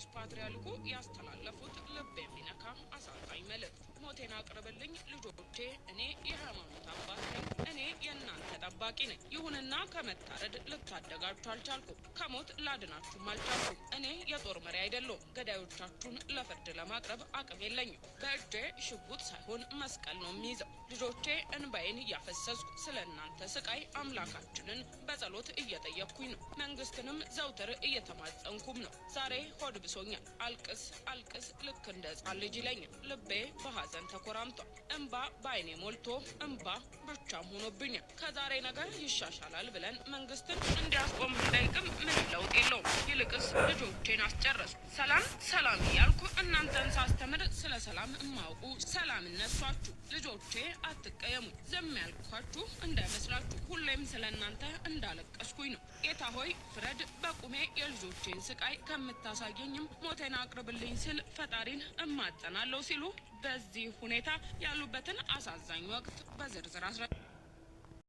ቅዱስ ፓትርያርኩ ያስተላለፉት ልብ የሚነካ አሳዛኝ መልእክት። ሞቴን አቅርብልኝ ልጆቼ፣ እኔ የሃይማኖት አባት ነኝ፣ እኔ የእናንተ ጠባቂ ነኝ። ይሁንና ከመታረድ ልታደጋችሁ አልቻልኩም፣ ከሞት ላድናችሁም አልቻልኩም። እኔ የጦር መሪ አይደለሁም። ገዳዮቻችሁን ለፍርድ ለማቅረብ አቅም የለኝም። በእጄ ሽጉጥ ሳይሆን መስቀል ነው የሚይዘው። ልጆቼ፣ እንባዬን እያፈሰስኩ ስለ እናንተ ስቃይ አምላካችንን በጸሎት እየጠየቅኩኝ ነው። መንግስትንም ዘውትር እየተማጸንኩም ነው። ዛሬ ሆድ ብሶኛል። አልቅስ አልቅስ ልክ እንደ ሕፃን ልጅ ይለኛል። ልቤ በሐዘን ተኮራምቷል። እንባ በአይኔ ሞልቶ እንባ ብቻም ሆኖብኛል። ከዛሬ ነገር ይሻሻላል ብለን መንግስትን እንዲያስቆም ብንጠይቅም ምንም ለውጥ የለውም። ይልቅስ ልጆቼን አስጨረሱ። ሰላም ሰላም እያልኩ እናንተን ሳስተምር ስለ ሰላም እማውቁ ሰላም እነሷችሁ። ልጆቼ አትቀየሙ። ዝም ያልኳችሁ እንዳይመስላችሁ። ሁሌም ስለ እናንተ እንዳለቀስኩኝ ነው። ጌታ ሆይ ፍረድ። በቁሜ የልጆቼን ስቃይ ከምታሳየኝም ሞቴን አቅርብልኝ ስል ፈጣሪን እማጸናለሁ ሲሉ በዚህ ሁኔታ ያሉበትን አሳዛኝ ወቅት በዝርዝር